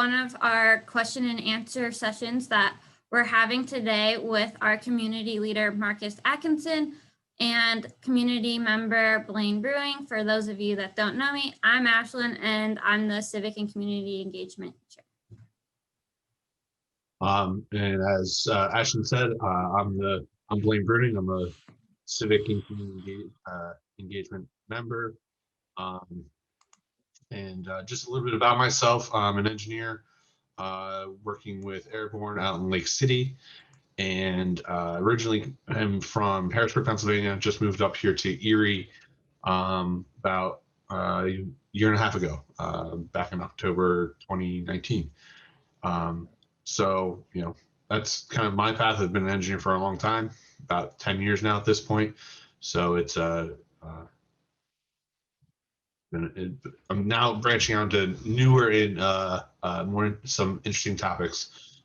one of our question and answer sessions that we're having today with our community leader, Marcus Atkinson, and community member Blaine Brewing. For those of you that don't know me, I'm Ashlyn, and I'm the Civic and Community Engagement Chair. And as Ashlyn said, I'm Blaine Brewing. I'm a Civic and Community Engagement member. And just a little bit about myself. I'm an engineer working with Airborne out in Lake City. And originally I'm from Harrisburg, Pennsylvania. Just moved up here to Erie about a year and a half ago, back in October 2019. So, you know, that's kind of my path. I've been an engineer for a long time, about 10 years now at this point. So it's I'm now branching out to newer and more some interesting topics.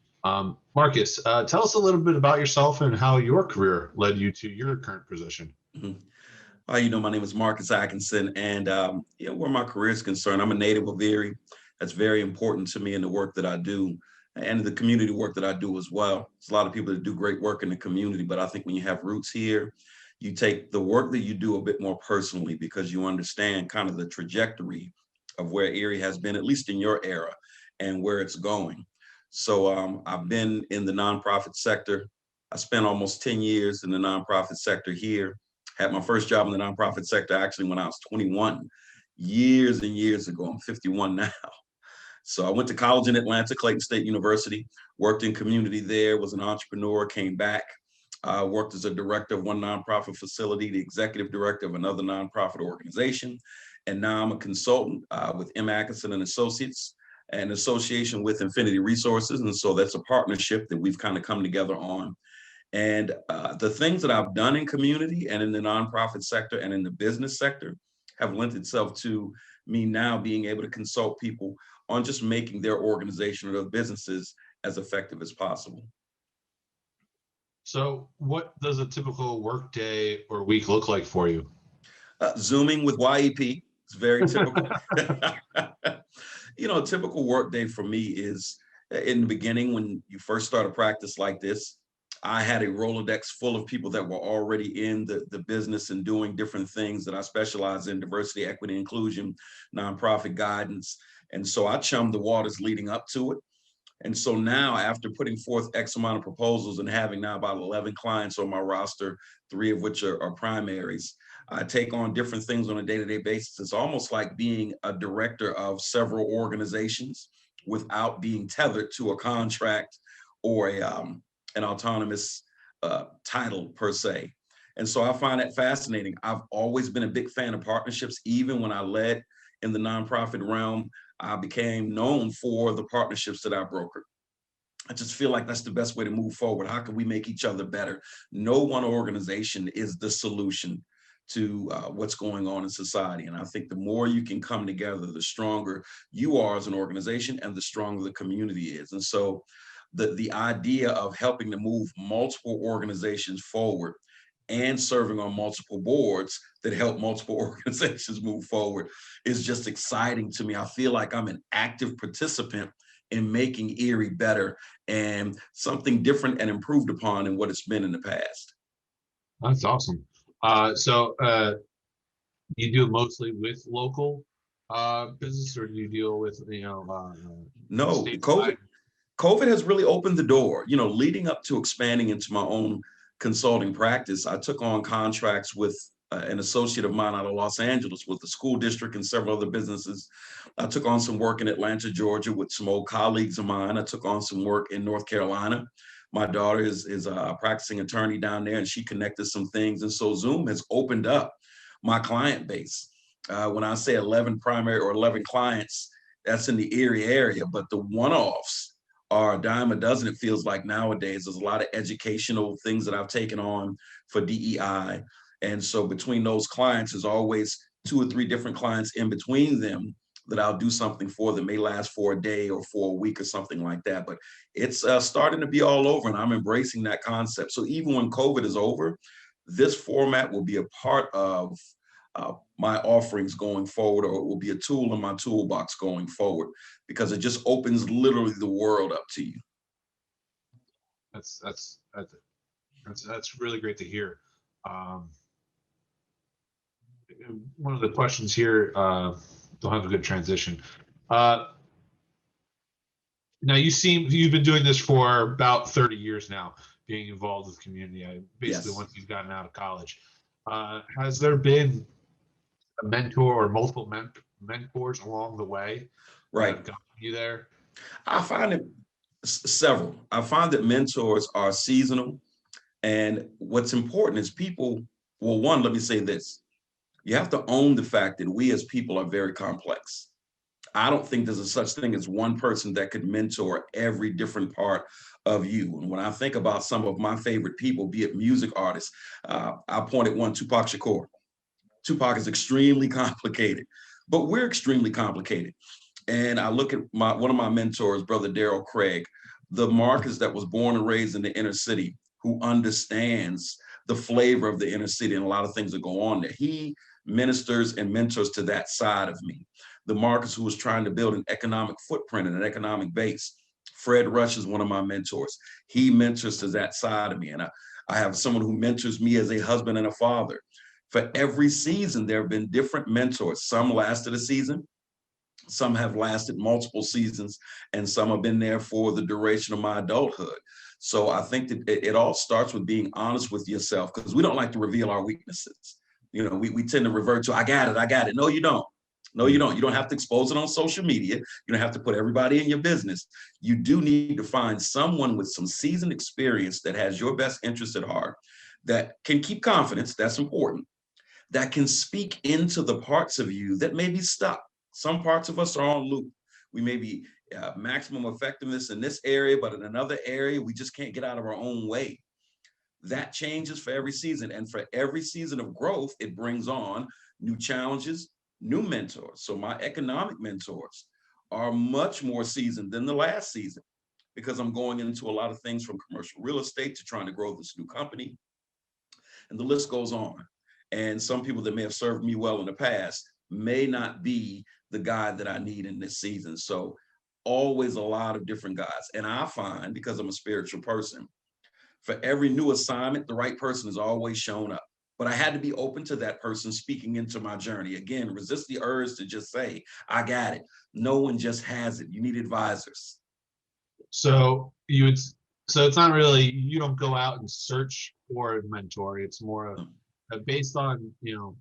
Marcus, tell us a little bit about yourself and how your career led you to your current position. Mm-hmm. My name is Marcus Atkinson, and where my career is concerned, I'm a native of Erie. That's very important to me in the work that I do and the community work that I do as well. There's a lot of people that do great work in the community, but I think when you have roots here, you take the work that you do a bit more personally because you understand kind of the trajectory of where Erie has been, at least in your era, and where it's going. So I've been in the nonprofit sector. I spent almost 10 years in the nonprofit sector here. Had my first job in the nonprofit sector actually when I was 21, years and years ago. I'm 51 now. So I went to college in Atlanta, Clayton State University, worked in community there, was an entrepreneur, came back, worked as a director of one nonprofit facility, the executive director of another nonprofit organization. And now I'm a consultant with Atkinson and Associates, an association with Infinity Resources. And so that's a partnership that we've kind of come together on. And the things that I've done in community and in the nonprofit sector and in the business sector have lent itself to me now being able to consult people on just making their organization or their businesses as effective as possible. So what does a typical work day or week look like for you? Zooming with YEP. It's very typical. A typical work day for me is in the beginning when you first start a practice like this, I had a Rolodex full of people that were already in the business and doing different things that I specialize in: diversity, equity, inclusion, nonprofit guidance. And so I chummed the waters leading up to it. And so now, after putting forth X amount of proposals and having now about 11 clients on my roster, 3 of which are primaries, I take on different things on a day-to-day basis. It's almost like being a director of several organizations without being tethered to a contract or an autonomous title per se. And so I find that fascinating. I've always been a big fan of partnerships. Even when I led in the nonprofit realm, I became known for the partnerships that I brokered. I just feel like that's the best way to move forward. How can we make each other better? No one organization is the solution to what's going on in society. And I think the more you can come together, the stronger you are as an organization and the stronger the community is. And so the idea of helping to move multiple organizations forward and serving on multiple boards that help multiple organizations move forward is just exciting to me. I feel like I'm an active participant in making Erie better and something different and improved upon than what it's been in the past. That's awesome. So you do it mostly with local business, or do you deal with, no, statewide? COVID has really opened the door. Leading up to expanding into my own consulting practice, I took on contracts with an associate of mine out of Los Angeles with the school district and several other businesses. I took on some work in Atlanta, Georgia with some old colleagues of mine. I took on some work in North Carolina. My daughter is a practicing attorney down there, and she connected some things. And so Zoom has opened up my client base. When I say 11 primary or 11 clients, that's in the Erie area, but the one-offs are a dime a dozen, it feels like nowadays. There's a lot of educational things that I've taken on for DEI. And so between those clients, there's always 2 or 3 different clients in between them that I'll do something for that may last for a day or for a week or something like that. But it's starting to be all over, and I'm embracing that concept. So even when COVID is over, this format will be a part of my offerings going forward, or it will be a tool in my toolbox going forward, because it just opens literally the world up to you. That's really great to hear. One of the questions here, they'll have a good transition. Now you've been doing this for about 30 years now, being involved with community. Basically, Yes. once you've gotten out of college, has there been a mentor or multiple mentors along the way that Right. have gotten you there? I find it several. I find that mentors are seasonal. And what's important is people, well, one, let me say this. You have to own the fact that we as people are very complex. I don't think there's a such thing as one person that could mentor every different part of you. And when I think about some of my favorite people, be it music artists, I pointed one, Tupac Shakur. Tupac is extremely complicated, but we're extremely complicated. And I look at one of my mentors, Brother Daryl Craig, the Marcus that was born and raised in the inner city, who understands the flavor of the inner city and a lot of things that go on there. He ministers and mentors to that side of me. The Marcus who was trying to build an economic footprint and an economic base. Fred Rush is one of my mentors. He mentors to that side of me. And I have someone who mentors me as a husband and a father. For every season, there have been different mentors. Some lasted a season, some have lasted multiple seasons, and some have been there for the duration of my adulthood. So I think that it all starts with being honest with yourself, because we don't like to reveal our weaknesses. You know, we tend to revert to, I got it. No, you don't. No, you don't. You don't have to expose it on social media. You don't have to put everybody in your business. You do need to find someone with some seasoned experience that has your best interest at heart, that can keep confidence. That's important. That can speak into the parts of you that may be stuck. Some parts of us are on loop. We may be maximum effectiveness in this area, but in another area, we just can't get out of our own way. That changes for every season. And for every season of growth, it brings on new challenges, new mentors. So my economic mentors are much more seasoned than the last season, because I'm going into a lot of things from commercial real estate to trying to grow this new company. And the list goes on. And some people that may have served me well in the past may not be the guy that I need in this season. So always a lot of different guys. And I find, because I'm a spiritual person, for every new assignment, the right person has always shown up. But I had to be open to that person speaking into my journey. Again, resist the urge to just say, I got it. No one just has it. You need advisors. So it's not really, you don't go out and search for a mentor. It's more based on your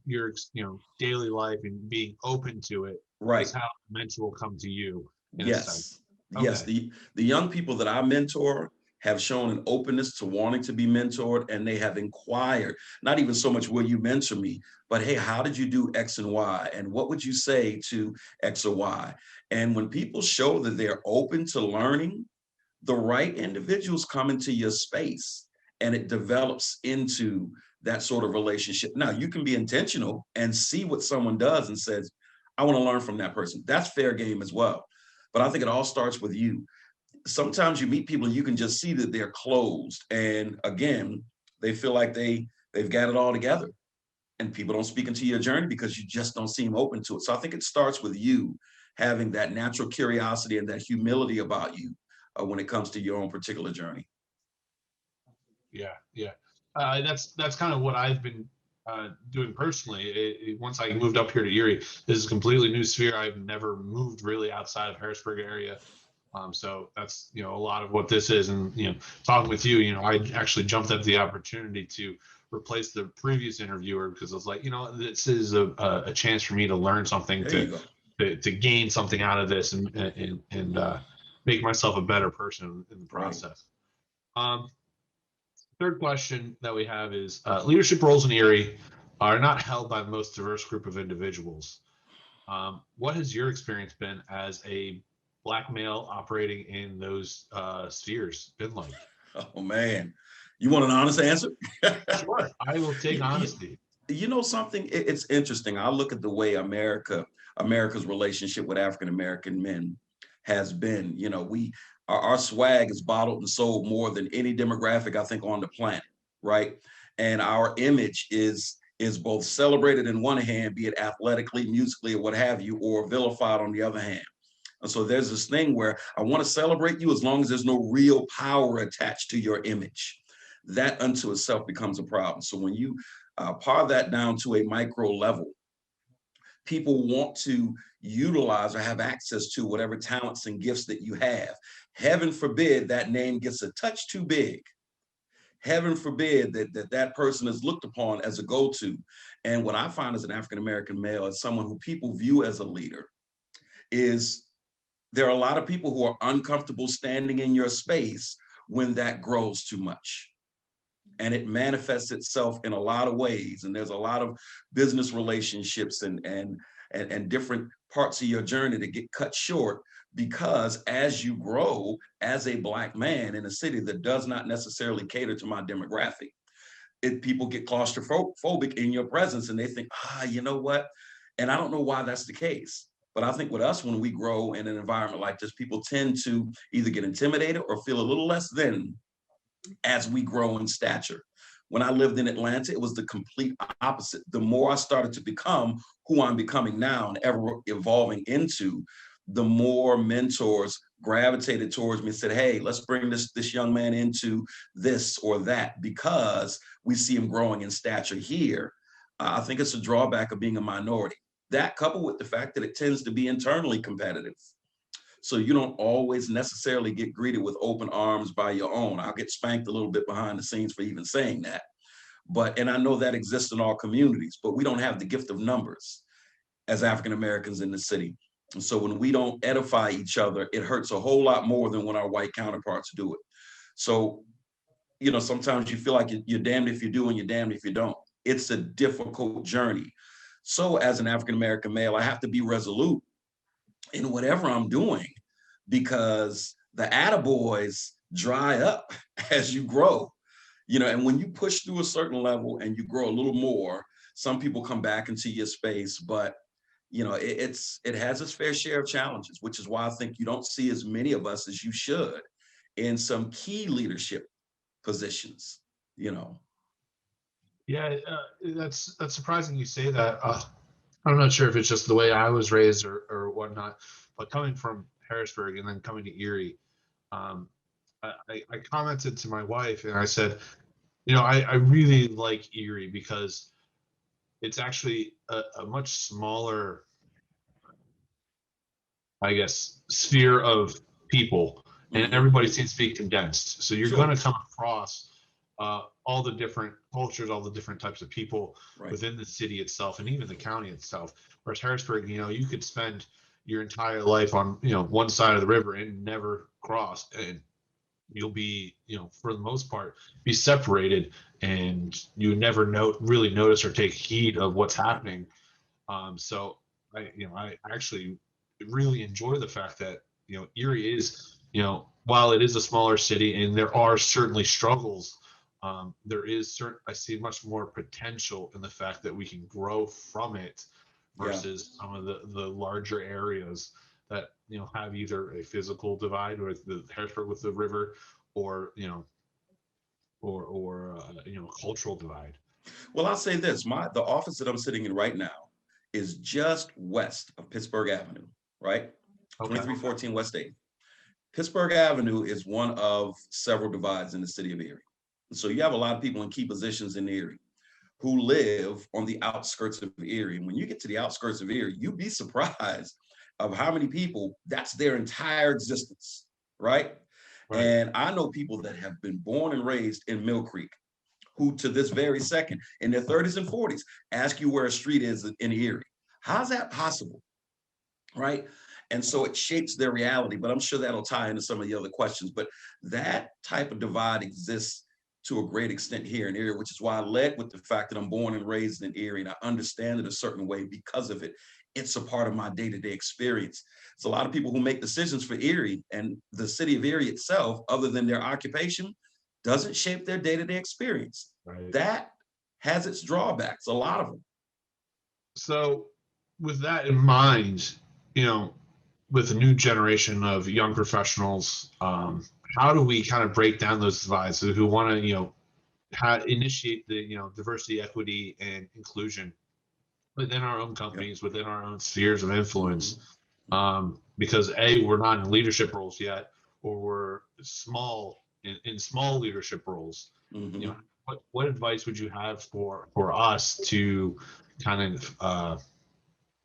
daily life and being open to it. Right. Is how the mentor will come to you. Yes. Okay. Yes. The young people that I mentor have shown an openness to wanting to be mentored, and they have inquired, not even so much, will you mentor me, but hey, how did you do X and Y? And what would you say to X or Y? And when people show that they're open to learning, the right individuals come into your space, and it develops into that sort of relationship. Now, you can be intentional and see what someone does and says, I want to learn from that person. That's fair game as well. But I think it all starts with you. Sometimes you meet people and you can just see that they're closed. And again, they feel like they've got it all together. And people don't speak into your journey because you just don't seem open to it. So I think it starts with you having that natural curiosity and that humility about you when it comes to your own particular journey. Yeah. That's kind of what I've been doing personally. Once I moved up here to Erie, this is a completely new sphere. I've never moved really outside of Harrisburg area. So that's, a lot of what this is. And, talking with you, I actually jumped at the opportunity to replace the previous interviewer, because I was like, this is a chance for me to learn something, to gain something out of this, and make myself a better person in the process. Right. Third question that we have is, leadership roles in Erie are not held by the most diverse group of individuals. What has your experience been as a Black male operating in those spheres been like? Oh man, you want an honest answer? Sure, I will take honesty. You know something? It's interesting. I look at the way America's relationship with African American men has been. Our swag is bottled and sold more than any demographic I think on the planet, right? And our image is is both celebrated in one hand, be it athletically, musically, or what have you, or vilified on the other hand. And so there's this thing where I want to celebrate you as long as there's no real power attached to your image. That unto itself becomes a problem. So when you par that down to a micro level, people want to utilize or have access to whatever talents and gifts that you have. Heaven forbid that name gets a touch too big. Heaven forbid that person is looked upon as a go-to. And what I find as an African-American male, as someone who people view as a leader, is there are a lot of people who are uncomfortable standing in your space when that grows too much. And it manifests itself in a lot of ways. And there's a lot of business relationships and different parts of your journey that get cut short because as you grow as a Black man in a city that does not necessarily cater to my demographic, people get claustrophobic in your presence and they think, you know what? And I don't know why that's the case. But I think with us, when we grow in an environment like this, people tend to either get intimidated or feel a little less than as we grow in stature. When I lived in Atlanta, it was the complete opposite. The more I started to become who I'm becoming now and ever evolving into, the more mentors gravitated towards me and said, hey, let's bring this young man into this or that because we see him growing in stature here. I think it's a drawback of being a minority. That coupled with the fact that it tends to be internally competitive. So you don't always necessarily get greeted with open arms by your own. I'll get spanked a little bit behind the scenes for even saying that. And I know that exists in all communities, but we don't have the gift of numbers as African Americans in the city. And so when we don't edify each other, it hurts a whole lot more than when our white counterparts do it. So, sometimes you feel like you're damned if you do and you're damned if you don't. It's a difficult journey. So as an African American male, I have to be resolute in whatever I'm doing because the attaboys dry up as you grow, and when you push through a certain level and you grow a little more, some people come back into your space, but it has its fair share of challenges, which is why I think you don't see as many of us as you should in some key leadership positions, Yeah, that's surprising you say that. I'm not sure if it's just the way I was raised or whatnot, but coming from Harrisburg and then coming to Erie, I commented to my wife and I said, I really like Erie because it's actually a much smaller, I guess, sphere of people, and everybody seems to be condensed. So you're going to come across all the different cultures, all the different types of people within the city itself, and even the county itself. Whereas Harrisburg, you could spend your entire life on one side of the river and never cross, and you'll be for the most part be separated, and you never really notice or take heed of what's happening. So I actually really enjoy the fact that Erie is while it is a smaller city and there are certainly struggles, I see much more potential in the fact that we can grow from it versus some of the larger areas that have either a physical divide with the Harrisburg with the river or cultural divide. Well, I'll say this, the office that I'm sitting in right now is just west of Pittsburgh Avenue, right? Okay. 2314 West 8th. Pittsburgh Avenue is one of several divides in the city of Erie. So you have a lot of people in key positions in Erie who live on the outskirts of Erie. And when you get to the outskirts of Erie, you'd be surprised of how many people that's their entire existence, right? And I know people that have been born and raised in Mill Creek who to this very second in their 30s and 40s ask you where a street is in Erie. How's that possible, right? And so it shapes their reality, but I'm sure that'll tie into some of the other questions. But that type of divide exists to a great extent here in Erie, which is why I led with the fact that I'm born and raised in Erie and I understand it a certain way because of it. It's a part of my day-to-day experience. It's a lot of people who make decisions for Erie and the city of Erie itself, other than their occupation, doesn't shape their day-to-day experience. Right. That has its drawbacks, a lot of them. So with that in mind, with the new generation of young professionals, how do we kind of break down those divides who want to, initiate the diversity, equity, and inclusion within our own companies, within our own spheres of influence. Because we're not in leadership roles yet, or we're small in small leadership roles. What advice would you have for us to kind of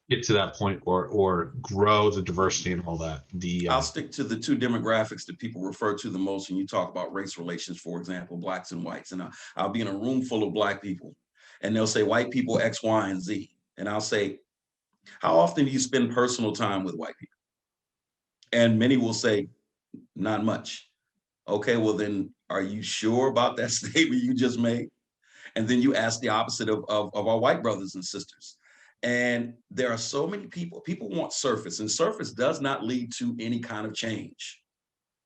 get to that point, or grow the diversity and all that? I'll stick to the two demographics that people refer to the most when you talk about race relations, for example, blacks and whites. And I'll be in a room full of black people and they'll say white people X, Y, and Z. And I'll say, how often do you spend personal time with white people? And many will say, not much. Okay, well then, are you sure about that statement you just made? And then you ask the opposite of our white brothers and sisters. And there are so many people want surface, and surface does not lead to any kind of change.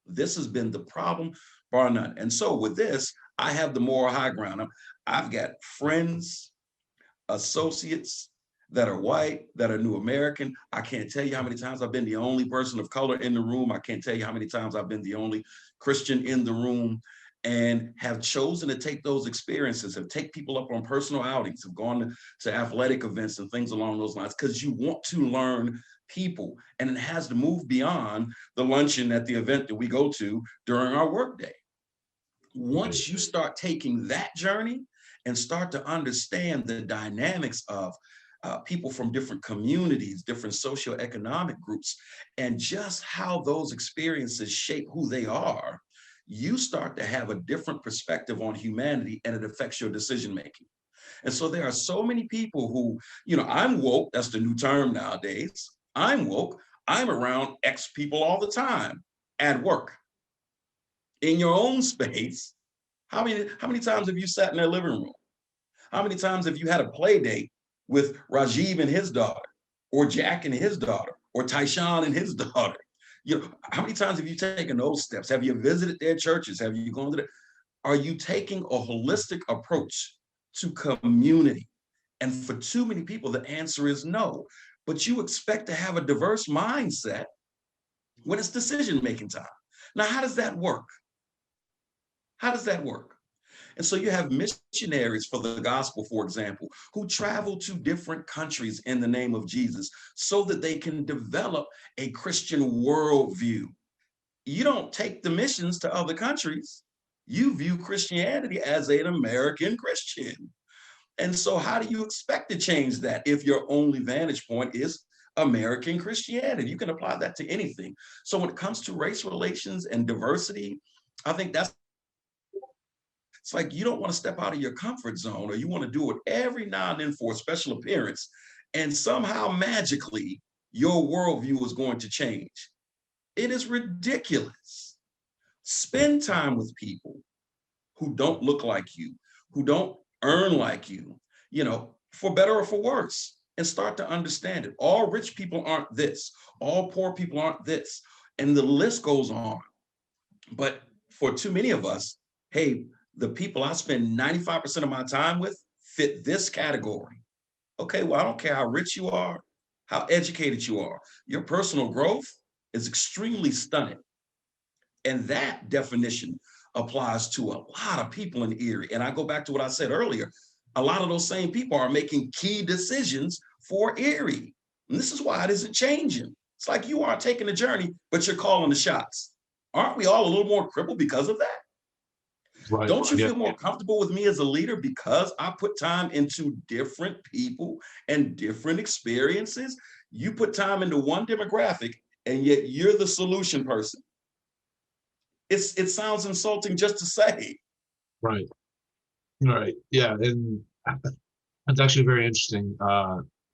This has been the problem, bar none. And so with this, I have the moral high ground. I've got friends, associates that are white, that are new American. I can't tell you how many times I've been the only person of color in the room. I can't tell you how many times I've been the only Christian in the room, and have chosen to take those experiences, have take people up on personal outings, have gone to athletic events and things along those lines, because you want to learn people. And it has to move beyond the luncheon at the event that we go to during our workday. Once you start taking that journey and start to understand the dynamics of people from different communities, different socioeconomic groups, and just how those experiences shape who they are, you start to have a different perspective on humanity, and it affects your decision making. And so there are so many people who, I'm woke, that's the new term nowadays. I'm woke, I'm around X people all the time at work. In your own space, how many times have you sat in their living room? How many times have you had a play date with Rajiv and his daughter, or Jack and his daughter, or Tyshawn and his daughter? How many times have you taken those steps? Have you visited their churches? Have you gone to the, are you taking a holistic approach to community? And for too many people, the answer is no. But you expect to have a diverse mindset when it's decision-making time. Now, how does that work? How does that work? And so you have missionaries for the gospel, for example, who travel to different countries in the name of Jesus so that they can develop a Christian worldview. You don't take the missions to other countries. You view Christianity as an American Christian. And so how do you expect to change that if your only vantage point is American Christianity? You can apply that to anything. So when it comes to race relations and diversity, I think it's like you don't want to step out of your comfort zone, or you want to do it every now and then for a special appearance, and somehow magically your worldview is going to change. It is ridiculous. Spend time with people who don't look like you, who don't earn like you, for better or for worse, and start to understand it. All rich people aren't this. All poor people aren't this. And the list goes on. But for too many of us, hey, the people I spend 95% of my time with fit this category. Okay, well, I don't care how rich you are, how educated you are. Your personal growth is extremely stunning. And that definition applies to a lot of people in Erie. And I go back to what I said earlier. A lot of those same people are making key decisions for Erie. And this is why it isn't changing. It's like you aren't taking the journey, but you're calling the shots. Aren't we all a little more crippled because of that? Right. Don't you feel more comfortable with me as a leader because I put time into different people and different experiences? You put time into one demographic, and yet you're the solution person. It sounds insulting just to say. Right. Yeah, and that's actually very interesting,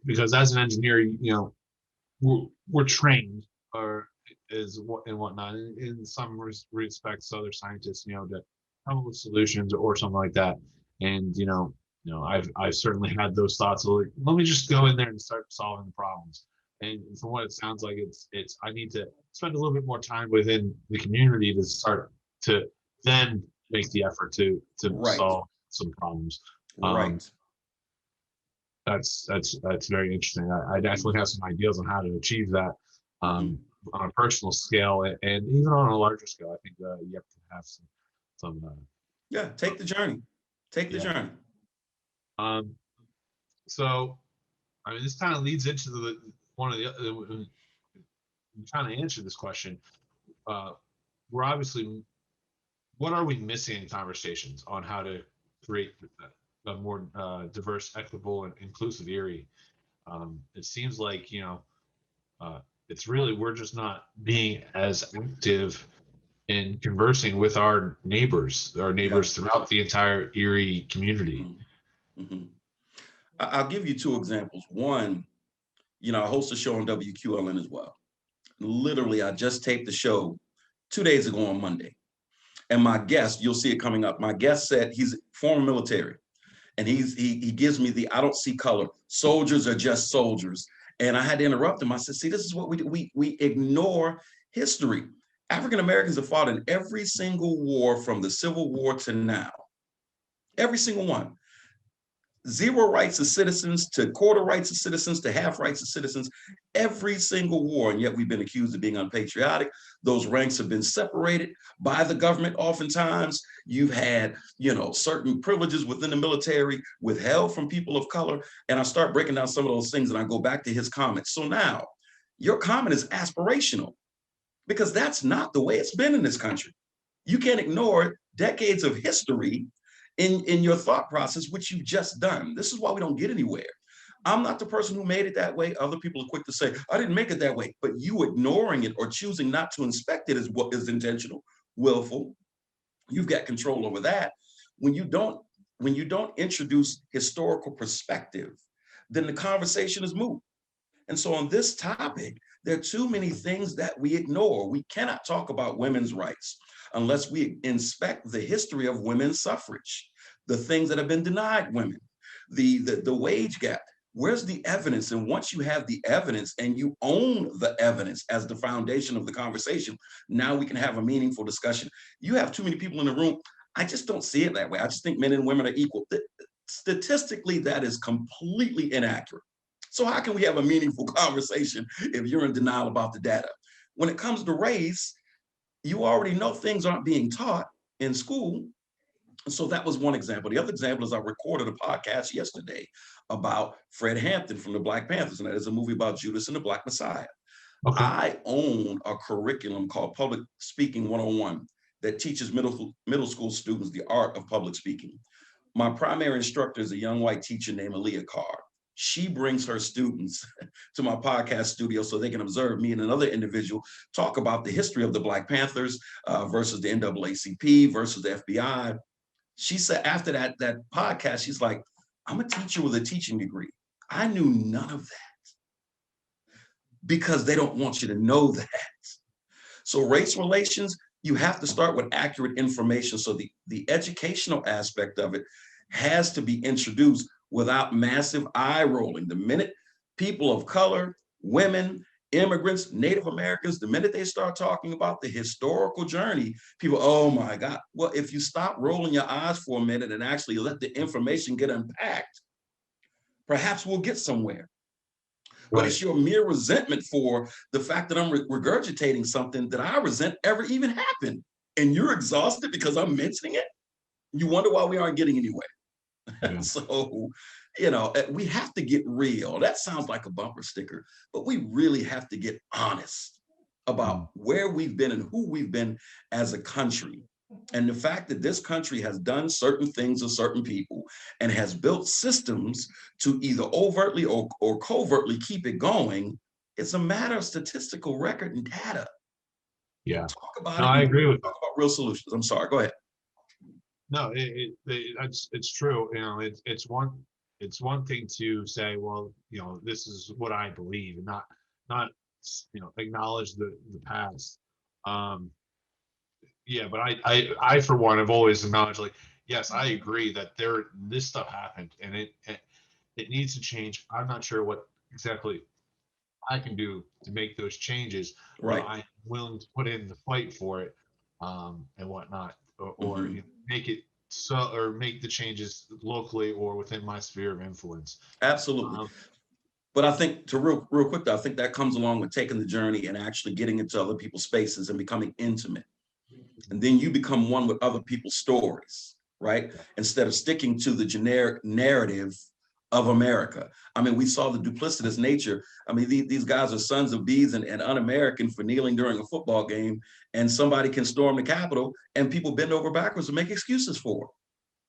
because as an engineer, we're trained, or and whatnot. In some respects, other scientists, to come up with solutions or something like that. And I've certainly had those thoughts of, like, let me just go in there and start solving the problems. And from what it sounds like, it's I need to spend a little bit more time within the community to start to then make the effort to Right. solve some problems. Right. That's very interesting. I definitely have some ideas on how to achieve that on a personal scale, and even on a larger scale. I think you have to have some. Yeah, take the journey. Take the journey. So, I mean, this kind of leads into one of the I'm trying to answer this question. We're obviously, what are we missing in conversations on how to create a more diverse, equitable, and inclusive Erie? It seems like, it's really, we're just not being as active in conversing with our neighbors throughout the entire Erie community. Mm-hmm. I'll give you two examples. One, I host a show on WQLN as well. Literally, I just taped the show 2 days ago on Monday. And my guest, you'll see it coming up. My guest said he's former military. And he gives me the I don't see color. Soldiers are just soldiers. And I had to interrupt him. I said, see, this is what we do. We ignore history. African Americans have fought in every single war from the Civil War to now. Every single one. Zero rights of citizens to quarter rights of citizens to half rights of citizens, every single war. And yet we've been accused of being unpatriotic. Those ranks have been separated by the government. Oftentimes you've had, certain privileges within the military withheld from people of color. And I start breaking down some of those things and I go back to his comments. So now your comment is aspirational because that's not the way it's been in this country. You can't ignore decades of history in your thought process, which you've just done. This is why we don't get anywhere. I'm not the person who made it that way. Other people are quick to say, I didn't make it that way. But you ignoring it or choosing not to inspect it is what is intentional, willful. You've got control over that. When you don't introduce historical perspective, then the conversation is moot. And so on this topic, there are too many things that we ignore. We cannot talk about women's rights unless we inspect the history of women's suffrage, the things that have been denied women, the wage gap. Where's the evidence? And once you have the evidence and you own the evidence as the foundation of the conversation, now we can have a meaningful discussion. You have too many people in the room. I just don't see it that way. I just think men and women are equal. Statistically, that is completely inaccurate. So how can we have a meaningful conversation if you're in denial about the data? When it comes to race, you already know things aren't being taught in school. So that was one example. The other example is I recorded a podcast yesterday about Fred Hampton from the Black Panthers, and that is a movie about Judas and the Black Messiah. Okay. I own a curriculum called Public Speaking 101 that teaches middle school students the art of public speaking. My primary instructor is a young white teacher named Aaliyah Carr. She brings her students to my podcast studio so they can observe me and another individual talk about the history of the Black Panthers versus the NAACP versus the FBI. She said after that podcast, she's like, I'm a teacher with a teaching degree. I knew none of that because they don't want you to know that. So race relations, you have to start with accurate information. So the educational aspect of it has to be introduced without massive eye rolling. The minute people of color, women, immigrants, Native Americans, the minute they start talking about the historical journey, people, oh my God. Well, if you stop rolling your eyes for a minute and actually let the information get unpacked, perhaps we'll get somewhere. Right. But it's your mere resentment for the fact that I'm regurgitating something that I resent ever even happened. And you're exhausted because I'm mentioning it. You wonder why we aren't getting anywhere. Yeah. So, we have to get real. That sounds like a bumper sticker, but we really have to get honest about where we've been and who we've been as a country. And the fact that this country has done certain things to certain people and has built systems to either overtly or covertly keep it going, it's a matter of statistical record and data. Yeah. Talk about it. I agree with talk about real solutions. I'm sorry, go ahead. No, it's true. It's one thing to say, well, this is what I believe, and not acknowledge the past. Yeah, but I for one have always acknowledged, like, yes, I agree that this stuff happened and it needs to change. I'm not sure what exactly I can do to make those changes. Right. But I'm willing to put in the fight for it, and whatnot, or make it so, or make the changes locally or within my sphere of influence. Absolutely. But I think real quick, though, I think that comes along with taking the journey and actually getting into other people's spaces and becoming intimate. And then you become one with other people's stories. right? Instead of sticking to the generic narrative of America. I mean, we saw the duplicitous nature. I mean, these guys are sons of bees and un-American for kneeling during a football game, and somebody can storm the Capitol and people bend over backwards and make excuses for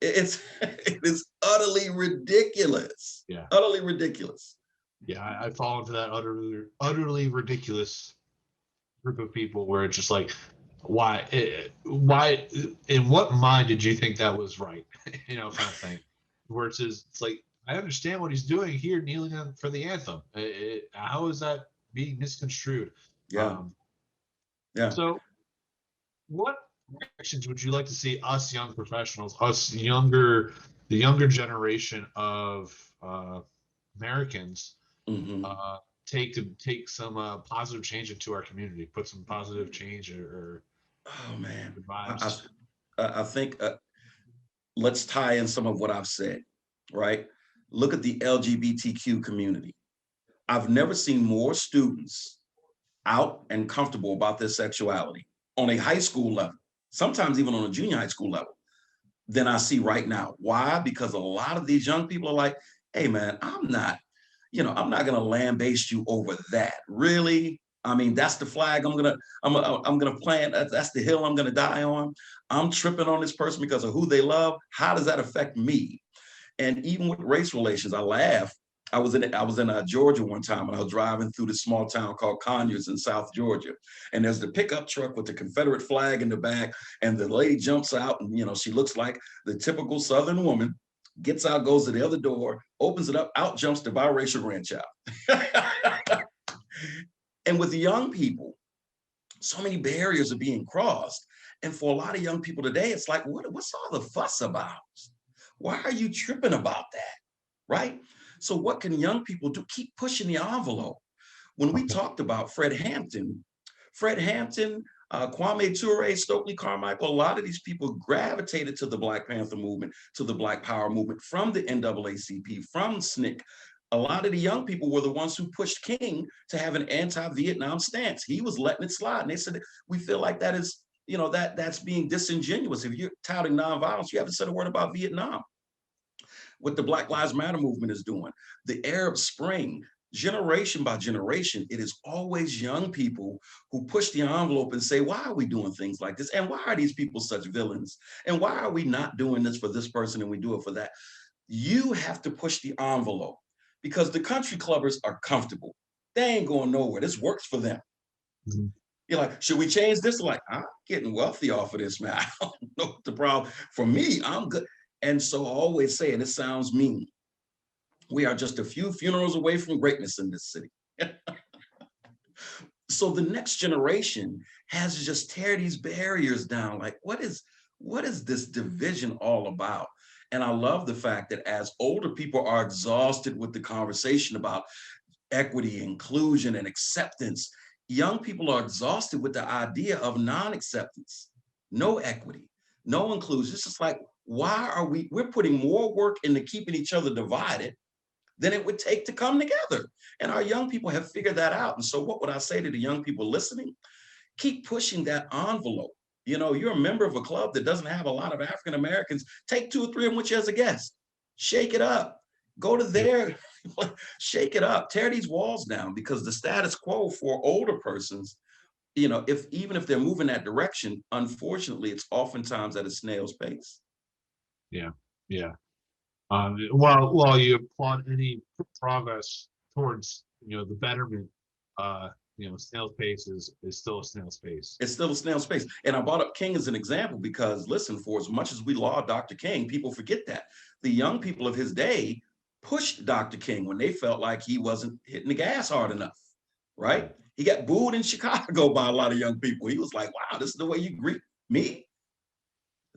it. It is utterly ridiculous. Yeah. Utterly ridiculous. Yeah, I fall into that utterly ridiculous group of people where it's just like, why, in what mind did you think that was right? Kind of thing. Versus, it's like, I understand what he's doing here, kneeling for the anthem. How is that being misconstrued? Yeah. Yeah. So, what actions would you like to see us young professionals, the younger generation of Americans, take some positive change into our community, put some positive change or oh man, vibes? I think let's tie in some of what I've said, right? Look at the LGBTQ community. I've never seen more students out and comfortable about their sexuality on a high school level, sometimes even on a junior high school level, than I see right now. Why? Because a lot of these young people are like, hey man, I'm not gonna lambaste you over that. Really? I mean, that's the flag I'm gonna plant. That's the hill I'm gonna die on. I'm tripping on this person because of who they love. How does that affect me? And even with race relations, I laugh. I was in Georgia one time, and I was driving through this small town called Conyers in South Georgia. And there's the pickup truck with the Confederate flag in the back, and the lady jumps out, and she looks like the typical Southern woman, gets out, goes to the other door, opens it up, out jumps the biracial grandchild. And with young people, so many barriers are being crossed. And for a lot of young people today, it's like, what's all the fuss about? Why are you tripping about that? Right? So what can young people do? Keep pushing the envelope. When we talked about Fred Hampton, Kwame Ture, Stokely Carmichael, a lot of these people gravitated to the Black Panther movement, to the Black Power movement from the NAACP, from SNCC. A lot of the young people were the ones who pushed King to have an anti-Vietnam stance. He was letting it slide. And they said, we feel like that is, that's being disingenuous. If you're touting nonviolence, you haven't said a word about Vietnam. What the Black Lives Matter movement is doing, the Arab Spring, generation by generation, it is always young people who push the envelope and say, why are we doing things like this? And why are these people such villains? And why are we not doing this for this person and we do it for that? You have to push the envelope because the country clubbers are comfortable. They ain't going nowhere. This works for them. Mm-hmm. You're like, should we change this? Like, I'm getting wealthy off of this, man. I don't know what the problem. For me, I'm good. And so I always say, and it sounds mean, we are just a few funerals away from greatness in this city. So the next generation has to just tear these barriers down. Like, what is this division all about? And I love the fact that as older people are exhausted with the conversation about equity, inclusion, and acceptance, young people are exhausted with the idea of non-acceptance, no equity, no inclusion. It's just like, why are we're putting more work into keeping each other divided than it would take to come together. And our young people have figured that out. And so what would I say to the young people listening? Keep pushing that envelope. You're a member of a club that doesn't have a lot of African Americans. Take 2 or 3 of them with you as a guest. Shake it up. Go to there, shake it up. Tear these walls down, because the status quo for older persons, even if they're moving that direction, unfortunately, it's oftentimes at a snail's pace. Yeah. While you applaud any progress towards the betterment, snail space is still a snail space. It's still a snail space. And I brought up King as an example because, listen, for as much as we laud Dr. King, people forget that the young people of his day pushed Dr. King when they felt like he wasn't hitting the gas hard enough, right? He got booed in Chicago by a lot of young people. He was like, wow, this is the way you greet me?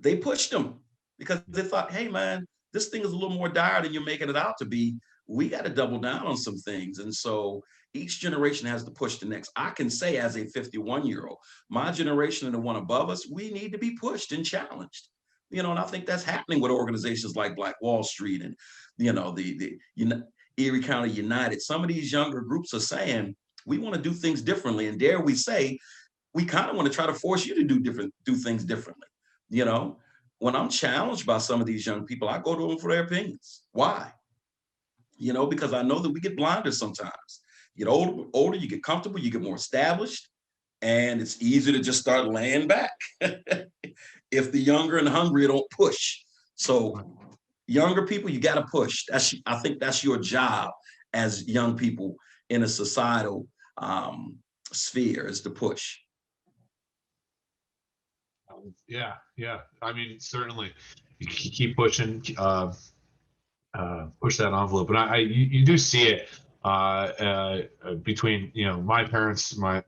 They pushed him because they thought, hey, man, this thing is a little more dire than you're making it out to be. We got to double down on some things. And so each generation has to push the next. I can say, as a 51-year-old, my generation and the one above us, we need to be pushed and challenged. And I think that's happening with organizations like Black Wall Street and, the Erie County United. Some of these younger groups are saying, we want to do things differently. And dare we say, we kind of want to try to force you to do things differently. when I'm challenged by some of these young people, I go to them for their opinions. Why? Because I know that we get blinded sometimes. You get older, you get comfortable, you get more established, and it's easy to just start laying back if the younger and hungrier don't push. So younger people, you got to push. I think that's your job as young people in a societal sphere, is to push. Yeah, yeah. I mean, certainly, you keep pushing, push that envelope, and you do see it between my parents, my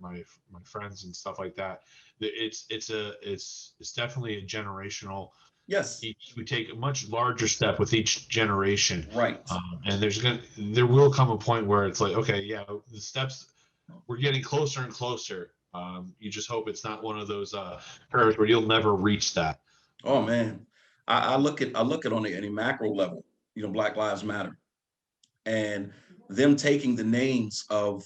friends, and stuff like that. It's definitely a generational. Yes. We take a much larger step with each generation, Right. and there will come a point where it's like, okay, yeah, the steps, we're getting closer and closer. You just hope it's not one of those curves where you'll never reach that. Oh man, I look at on a macro level. Black Lives Matter, and them taking the names of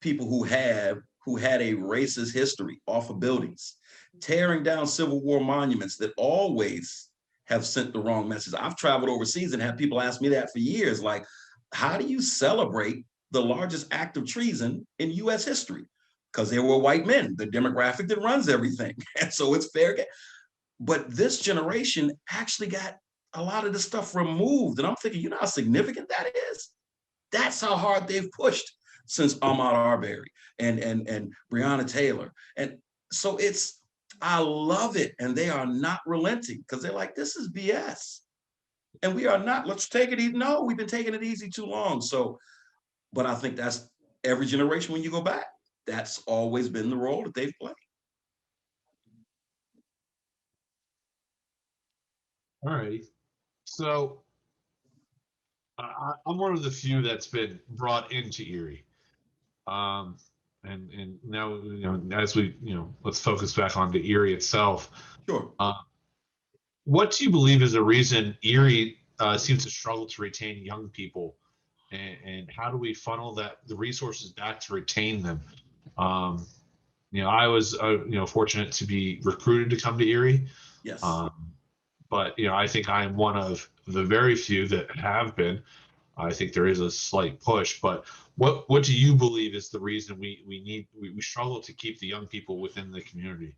people who had a racist history off of buildings, tearing down Civil War monuments that always have sent the wrong message. I've traveled overseas and had people ask me that for years, like, how do you celebrate the largest act of treason in U.S. history? Because there were white men, the demographic that runs everything, and so it's fair game. But this generation actually got a lot of the stuff removed, and I'm thinking, you know how significant that is? That's how hard they've pushed since Ahmaud Arbery and Breonna Taylor. And so I love it. And they are not relenting, because they're like, this is BS. And we are not. Let's take it easy. No, we've been taking it easy too long. So, but I think that's every generation when you go back, that's always been the role that they've played. All righty. So I'm one of the few that's been brought into Erie. Um, and now, as we, let's focus back on the Erie itself. Sure. What do you believe is the reason Erie seems to struggle to retain young people, and how do we funnel the resources back to retain them? I was, fortunate to be recruited to come to Erie. Yes. But I think I am one of the very few that have been. I think there is a slight push, but what do you believe is the reason we struggle to keep the young people within the community?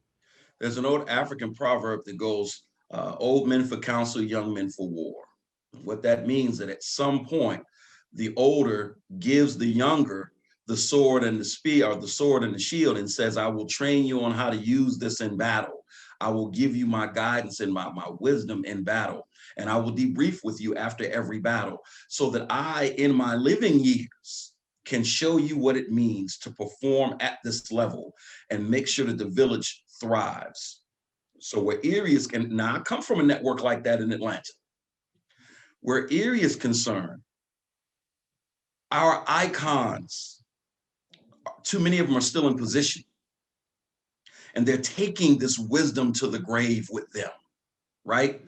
There's an old African proverb that goes, old men for counsel, young men for war. What that means is that at some point, the older gives the younger the sword and the spear, or the sword and the shield, and says, I will train you on how to use this in battle. I will give you my guidance and my wisdom in battle. And I will debrief with you after every battle, so that I, in my living years, can show you what it means to perform at this level and make sure that the village thrives. So where Erie is, and now I come from a network like that in Atlanta. Where Erie is concerned, our icons, too many of them are still in position. And they're taking this wisdom to the grave with them, right?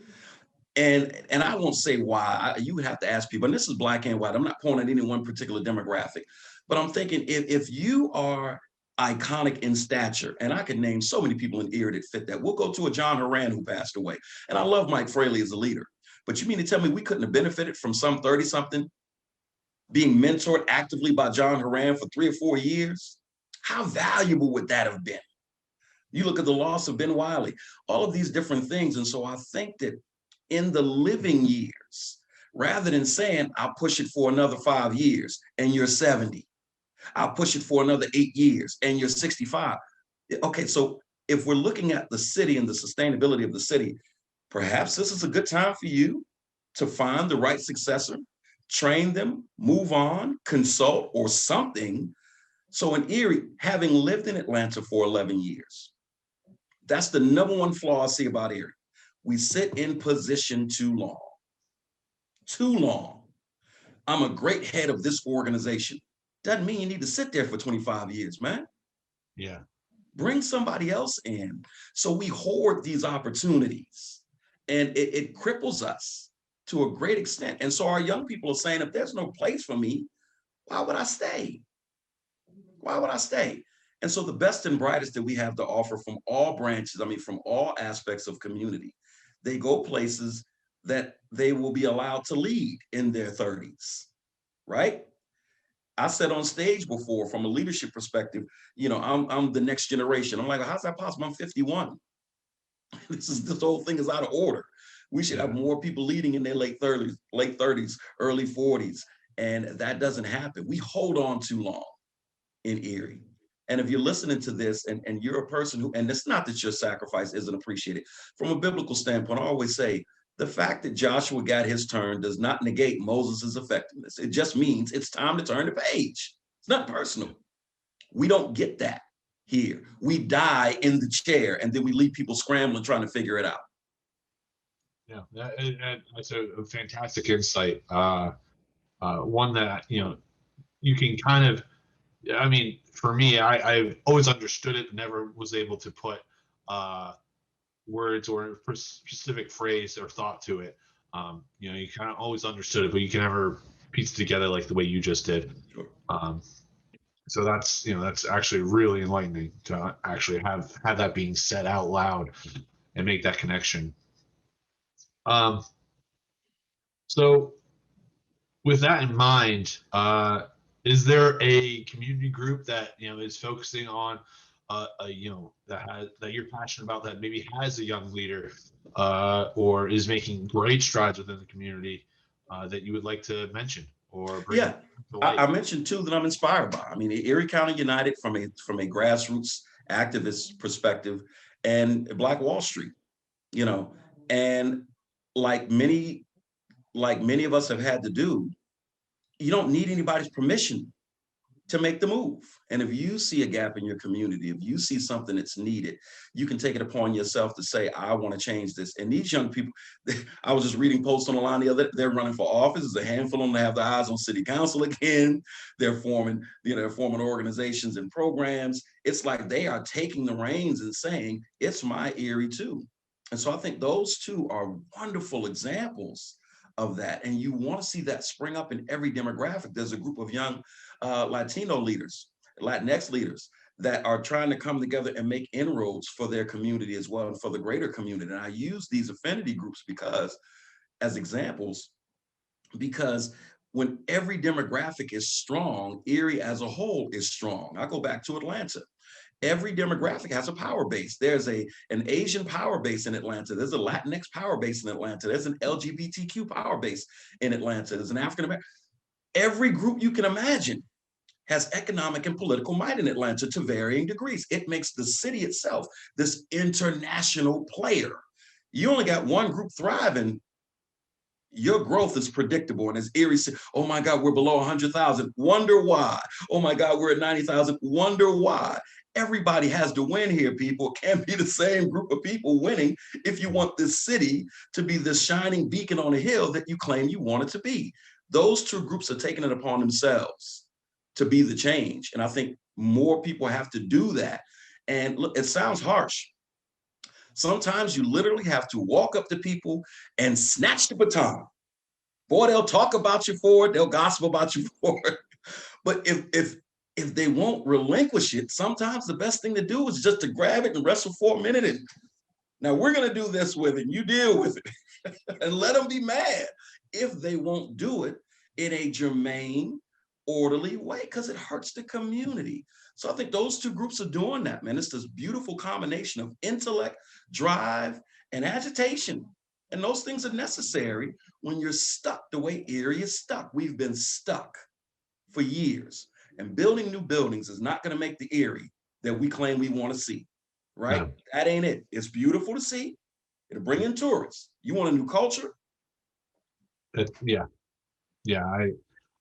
And I won't say why. You would have to ask people, and this is black and white. I'm not pointing at any one particular demographic, but I'm thinking, if you are iconic in stature, and I could name so many people in Erie that fit that. We'll go to a John Horan who passed away. And I love Mike Fraley as a leader. But you mean to tell me we couldn't have benefited from some 30-something being mentored actively by John Horan for 3 or 4 years? How valuable would that have been? You look at the loss of Ben Wiley, all of these different things. And so I think that in the living years, rather than saying, I'll push it for another 5 years and you're 70, I'll push it for another 8 years and you're 65. Okay, so if we're looking at the city and the sustainability of the city, perhaps this is a good time for you to find the right successor, train them, move on, consult, or something. So in Erie, having lived in Atlanta for 11 years, that's the number one flaw I see about Erie. We sit in position too long. Too long. I'm a great head of this organization. Doesn't mean you need to sit there for 25 years, man. Yeah. Bring somebody else in. So we hoard these opportunities, and it cripples us to a great extent. And so our young people are saying, if there's no place for me, why would I stay? Why would I stay? And so the best and brightest that we have to offer from all branches, I mean, from all aspects of community, they go places that they will be allowed to lead in their 30s, right? I said on stage before, from a leadership perspective, I'm the next generation. I'm like, how's that possible? I'm 51. This whole thing is out of order. We should have more people leading in their late 30s, early 40s. And that doesn't happen. We hold on too long in Erie. And if you're listening to this and you're a person who, and it's not that your sacrifice isn't appreciated, from a biblical standpoint, I always say the fact that Joshua got his turn does not negate Moses' effectiveness. It just means it's time to turn the page. It's not personal. We don't get that here. We die in the chair and then we leave people scrambling trying to figure it out. Yeah, that's a fantastic insight. One that, you can kind of, I mean, for me, I've always understood it, never was able to put words or a specific phrase or thought to it. You kind of always understood it, but you can never piece it together like the way you just did. Sure. So that's actually really enlightening to actually have that being said out loud and make that connection. So with that in mind, is there a community group that is focusing on that you're passionate about, that maybe has a young leader or is making great strides within the community that you would like to mention or bring Yeah, to light? I mentioned two that I'm inspired by. I mean, Erie County United from a grassroots activist perspective, and Black Wall Street, and like many of us have had to do, you don't need anybody's permission to make the move. And if you see a gap in your community, if you see something that's needed, you can take it upon yourself to say, I want to change this. And these young people, I was just reading posts on the line the other day, they're running for office. There's a handful of them that have their eyes on city council again. They're forming organizations and programs. It's like they are taking the reins and saying, it's my Erie too. And so I think those two are wonderful examples of that. And you want to see that spring up in every demographic. There's a group of young Latino leaders, Latinx leaders that are trying to come together and make inroads for their community as well and for the greater community. And I use these affinity groups as examples, because when every demographic is strong, Erie as a whole is strong. I go back to Atlanta. Every demographic has a power base. There's an Asian power base in Atlanta. There's a Latinx power base in Atlanta. There's an LGBTQ power base in Atlanta. There's an African American. Every group you can imagine has economic and political might in Atlanta to varying degrees. It makes the city itself this international player. You only got one group thriving, your growth is predictable. And as Erie said, oh my God, we're below 100,000. Wonder why? Oh my God, we're at 90,000. Wonder why? Everybody has to win here, people. It can't be the same group of people winning if you want this city to be this shining beacon on a hill that you claim you want it to be. Those two groups are taking it upon themselves to be the change. And I think more people have to do that. And look, it sounds harsh. Sometimes you literally have to walk up to people and snatch the baton. Boy, they'll talk about you for it. They'll gossip about you for it. But if they won't relinquish it, sometimes the best thing to do is just to grab it and wrestle for a minute. And now we're going to do this with it. You deal with it and let them be mad if they won't do it in a germane, orderly way, because it hurts the community. So I think those two groups are doing that, man. It's this beautiful combination of intellect, drive, and agitation. And those things are necessary when you're stuck the way Erie is stuck. We've been stuck for years. And building new buildings is not going to make the Erie that we claim we want to see, right? Yeah. That ain't it. It's beautiful to see. It'll bring in tourists. You want a new culture? Yeah.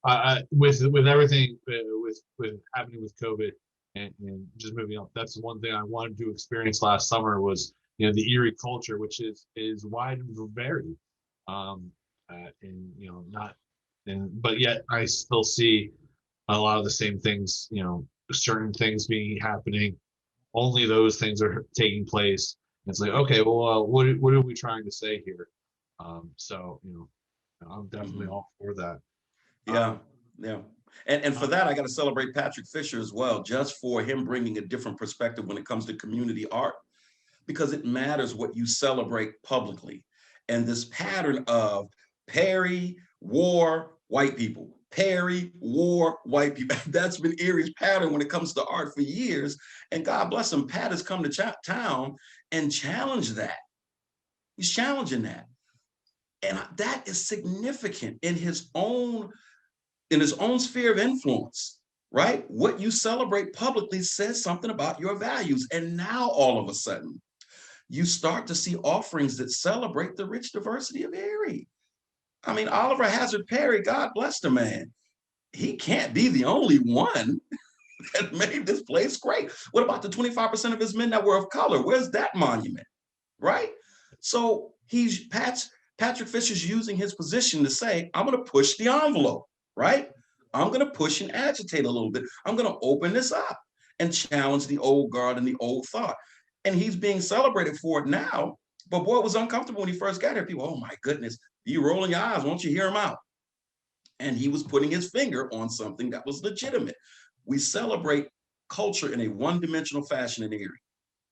I with everything with happening with COVID and just moving up, that's the one thing I wanted to experience last summer was the Erie culture, which is wide and varied, and not, but yet I still see a lot of the same things, certain things being happening, only those things are taking place. It's like, okay, well, what are we trying to say here? So I'm definitely all for that. Yeah. And for that, I got to celebrate Patrick Fisher as well, just for him bringing a different perspective when it comes to community art, because it matters what you celebrate publicly. and this pattern of Perry, war, white people, Perry, war, white people. That's been Erie's pattern when it comes to art for years. And God bless him, Pat has come to town and challenged that. He's challenging that. And that is significant in his own sphere of influence, right? What you celebrate publicly says something about your values. And now all of a sudden, you start to see offerings that celebrate the rich diversity of Erie. I mean, Oliver Hazard Perry, God bless the man. He can't be the only one that made this place great. What about the 25% of his men that were of color? Where's that monument, right? So Patrick Fisher's using his position to say, I'm going to push the envelope, right? I'm going to push and agitate a little bit. I'm going to open this up and challenge the old guard and the old thought. And he's being celebrated for it now. But boy, it was uncomfortable when he first got here. People, oh my goodness, you rolling your eyes, won't you hear him out? And he was putting his finger on something that was legitimate. We celebrate culture in a one-dimensional fashion in Erie.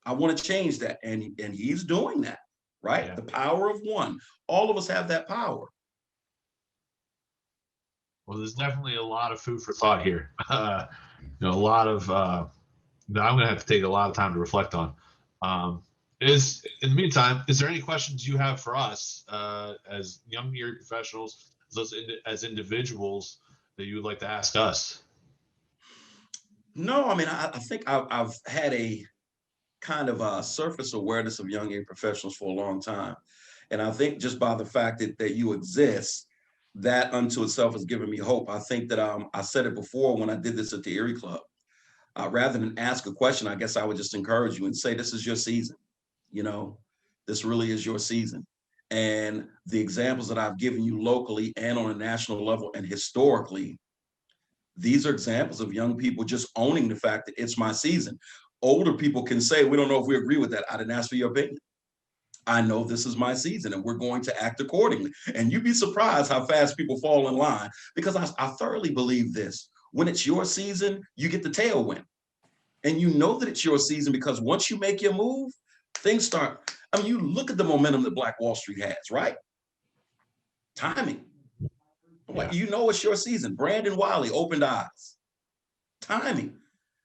I want to change that. And he's doing that, right? Yeah. The power of one. All of us have that power. Well, there's definitely a lot of food for thought here. A lot of that I'm going to have to take a lot of time to reflect on. In the meantime, is there any questions you have for us as young Erie professionals, as individuals that you would like to ask us? No, I mean, I think I've had a kind of a surface awareness of young Erie professionals for a long time. And I think just by the fact that you exist, that unto itself has given me hope. I think that I said it before when I did this at the Erie Club. Rather than ask a question, I guess I would just encourage you and say, this is your season. This really is your season. And the examples that I've given you locally and on a national level and historically, these are examples of young people just owning the fact that it's my season. Older people can say, we don't know if we agree with that. I didn't ask for your opinion. I know this is my season and we're going to act accordingly. And you'd be surprised how fast people fall in line, because I thoroughly believe this. When it's your season, you get the tailwind. And you know that it's your season because once you make your move, things start. I mean, you look at the momentum that Black Wall Street has, right? Timing. Like, you know it's your season. Brandon Wiley opened eyes. Timing.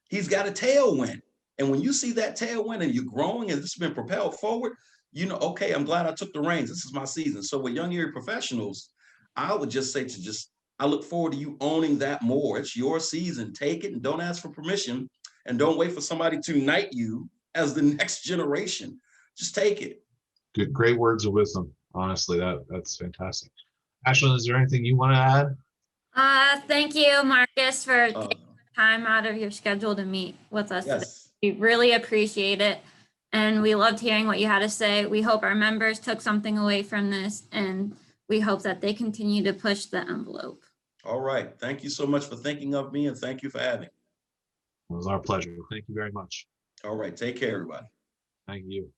He's got a tailwind. And when you see that tailwind and you're growing and it's been propelled forward, you know, okay, I'm glad I took the reins. This is my season. So with young Erie professionals, I would just say I look forward to you owning that more. It's your season. Take it and don't ask for permission and don't wait for somebody to knight you as the next generation. Just take it. Good, great words of wisdom. Honestly, that's fantastic. Ashlyn, is there anything you want to add? Thank you, Marcus, for taking time out of your schedule to meet with us. Yes. We really appreciate it. And we loved hearing what you had to say. We hope our members took something away from this, and we hope that they continue to push the envelope. All right. Thank you so much for thinking of me, and thank you for having me. It was our pleasure. Thank you very much. All right. Take care, everybody. Thank you.